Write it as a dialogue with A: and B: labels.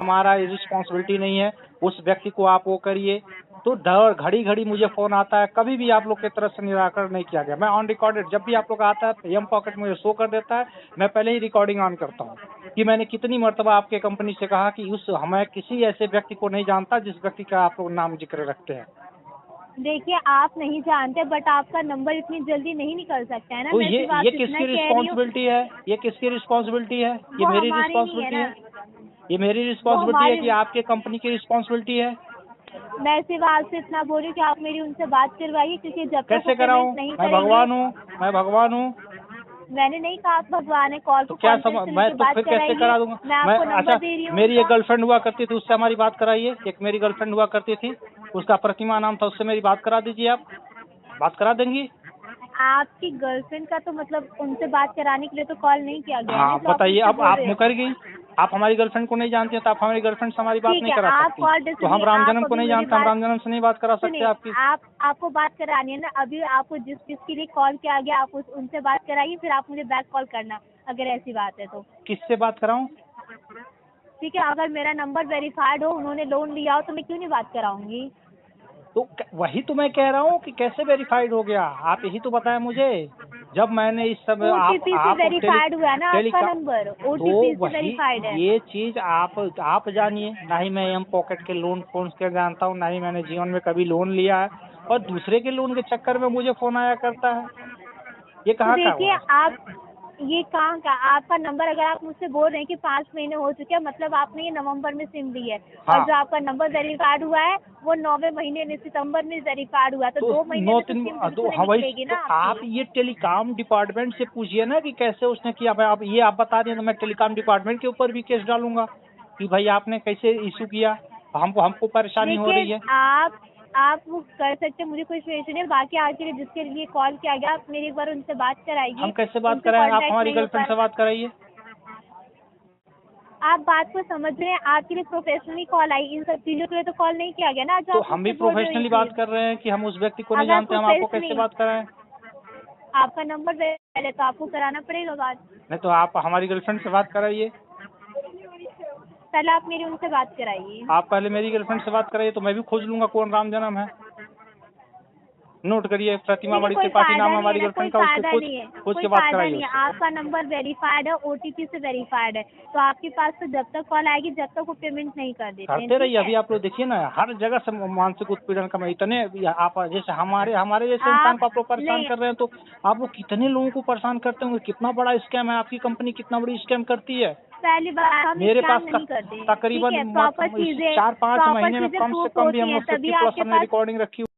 A: हमारा रिस्पॉन्सिबिलिटी नहीं है, उस व्यक्ति को आप वो करिए। तो दर घड़ी घड़ी मुझे फोन आता है, कभी भी आप लोग की तरफ से निराकरण नहीं किया गया। मैं ऑन रिकॉर्डेड, जब भी आप लोग आता है एम पॉकेट मुझे शो कर देता है, मैं पहले ही रिकॉर्डिंग ऑन करता हूँ कि मैंने कितनी मर्तबा आपके कंपनी से कहा कि उस हमें किसी ऐसे व्यक्ति को नहीं जानता जिस व्यक्ति का आप लोग नाम जिक्र रखते हैं।
B: देखिए, आप नहीं जानते, बट आपका नंबर इतनी जल्दी नहीं निकल सकता है ना।
A: तो
B: मैं सिर्फ
A: ये
B: आपसे इतना
A: किसकी
B: कह रही हूँ,
A: रिस्पॉन्सिबिलिटी है? ये किसकी रिस्पॉन्सिबिलिटी है? ये
B: वो
A: मेरी
B: हमारी नहीं है
A: रिस्पॉन्सिबिलिटी
B: ना,
A: है? ये मेरी
B: वो
A: रिस्पॉन्सिबिलिटी है
B: हमारी।
A: कि आपके कंपनी की रिस्पॉन्सिबिलिटी है?
B: मैं सिर्फ आपसे इतना बोल रही हूँ कि आप मेरी उनसे बात करवाइए, क्योंकि जब तक वो
A: कैसे
B: पेमेंट
A: कराऊं?
B: नहीं
A: मैं
B: करेंगे।
A: भगवान हूँ? मैं भगवान हूँ?
B: मैंने नहीं कहा आप भगवान है, कॉल
A: तो
B: को
A: क्या
B: कॉन्फ्रेंस से
A: मैं
B: लेके
A: तो
B: बात
A: फिर कैसे
B: कराइए।
A: करा दूंगा
B: मैं
A: मैं?
B: आपको नंबर
A: अच्छा,
B: दे रही हूँ
A: मेरी एक
B: उनका।
A: गर्लफ्रेंड हुआ करती थी, उससे हमारी बात कराइए। एक मेरी गर्लफ्रेंड हुआ करती थी, उसका प्रतिमा नाम था, उससे मेरी बात करा दीजिए। आप बात करा देंगी?
B: आपकी गर्लफ्रेंड का तो मतलब उनसे बात कराने के लिए तो कॉल नहीं किया गया है ना,
A: हाँ
B: जो आप
A: बताइए,
B: मुझसे
A: अब
B: बोल
A: आप
B: रहे हो।
A: मुकर गई। आप हमारी गर्लफ्रेंड को नहीं जानती हैं, तो आप हमारी गर्लफ्रेंड से हमारी बात
B: ठीक
A: नहीं
B: है,
A: करा
B: आप
A: सकती।
B: कॉल
A: तो हम
B: सुनिए, आप
A: रामजन्म को
B: अभी
A: नहीं
B: मेरी
A: जानते, हम
B: बात
A: रामजन्म से नहीं बात करा सकते
B: सुनिए।
A: आपकी।
B: आपको बात करानी है ना, अभी आपको जिस जिसके लिए कॉल किया गया आप उनसे बात कराइए, फिर आप मुझे बैक कॉल करना, अगर ऐसी बात है तो।
A: किससे बात कराऊं?
B: ठीक है, अगर मेरा नंबर वेरीफाइड हो, उन्होंने लोन लिया हो, तो मैं क्यों नहीं बात कराऊंगी।
A: तो वही तो मैं कह रहा हूँ कि कैसे वेरीफाइड हो गया, आप यही तो बताएं मुझे। जब मैंने इस समय
B: ओटीपी से
A: आप
B: वेरीफाइड हुआ है ना आपका
A: टेलीका
B: नंबर,
A: तो
B: ओटीपी से
A: वही
B: वेरीफाइड है।
A: ये चीज आप जानिए। ना ही मैं एम पॉकेट के लोन फोन के जानता हूँ, ना ही मैंने जीवन में कभी लोन लिया है, और दूसरे के लोन के चक्कर में मुझे फोन आया करता है। ये
B: तो
A: कहाँ का
B: देखिए,
A: हुआ?
B: आप ये कहाँ का आपका नंबर, अगर आप मुझसे बोल रहे हैं कि 5 महीने हो चुके हैं, मतलब आपने ये नवंबर में सिम ली है, और
A: हाँ,
B: जो आपका नंबर वेरीफाइड हुआ है वो 9वें महीने में सितंबर में वेरीफाइड हुआ है, तो
A: तो
B: 2 महीने
A: नौ
B: में तो
A: तीन
B: सिम बिल्कुल
A: तो
B: नहीं
A: हाँ वही
B: निकलेगी
A: तो।
B: ना
A: आप
B: आपकी।
A: ये टेलीकॉम डिपार्टमेंट से पूछिए ना कि कैसे उसने किया। मैं आप ये आप बता दें तो मैं टेलीकॉम डिपार्टमेंट के ऊपर भी केस डालूंगा कि भाई आपने कैसे इशू किया, हमको हमको परेशानी हो
B: देखिए,
A: रही है।
B: आप वो कर सकते हैं, मुझे कोई इशू नहीं है। बाकी आपके लिए जिसके लिए कॉल किया गया, आप मेरी एक बार उनसे बात
A: हम
B: कराइए,
A: कैसे बात
B: उनसे
A: कराएं? आप
B: कांटेक्ट
A: हमारी
B: नहीं हो पा
A: गर्लफ्रेंड से
B: रहा।
A: बात कराइए।
B: आप बात को समझ रहे हैं, आपके लिए प्रोफेशनली कॉल आई, इन सब चीज़ों के लिए तो कॉल नहीं किया गया ना, जो
A: तो
B: आप
A: हम भी
B: मुझसे बोल रहे हो ये
A: प्रोफेशनली बात
B: चीज़।
A: कर रहे हैं कि हम उस व्यक्ति को नहीं
B: अगर
A: जानते, हम आपको कैसे
B: प्रोफेशनली
A: बात कराएं?
B: आपका नंबर पहले तो आपको कराना पड़ेगा बात।
A: नहीं तो आप हमारी गर्लफ्रेंड से बात कराइए।
B: पहले आप मेरी उनसे बात कराइए।
A: आप पहले मेरी गर्लफ्रेंड से बात कराइए, तो मैं भी खोज लूंगा कौन राम जन्म है। नोट करिए, प्रतिमा
B: देखिए,
A: बड़ी
B: कोई
A: त्रिपाठी
B: फायदा
A: नाम है
B: नहीं है
A: हमारी
B: ना,
A: गर्लफ्रेंड का, उससे खोज
B: कोई
A: के बात
B: फायदा
A: कराइए
B: नहीं है।
A: उससे।
B: आपका नंबर वेरीफाइड है, ओटीपी से वेरीफाइड है, तो आपके पास तो जब तक कॉल आएगी, जब तक वो पेमेंट नहीं कर देते हैं,
A: करते
B: ठीक
A: रहिए।
B: है।
A: अभी आप लोग देखिए ना, हर जगह से मानसिक उत्पीड़न का, मैं इतने आप जैसे हमारे हमारे जैसे इंसान
B: आप
A: को आप लोग परेशान
B: नहीं,
A: कर रहे हैं, तो आप लोग कितने लोगों को परेशान करते होंगे। कितना बड़ा स्कैम है, आपकी कंपनी कितना बड़ी स्कैम करती है।
B: पहली बार हम
A: मेरे पास
B: स्कैम नहीं करते, ठीक
A: तकरीबन
B: है। प्रॉपर
A: इस
B: चीजें
A: 4-5
B: प्रॉपर
A: महीने में
B: चीजें
A: कम से
B: प्रूफ
A: कम भी हम
B: होती हैं,
A: लोग
B: तभी
A: 50+
B: आपके
A: हमने
B: पास
A: रिकॉर्डिंग रखी।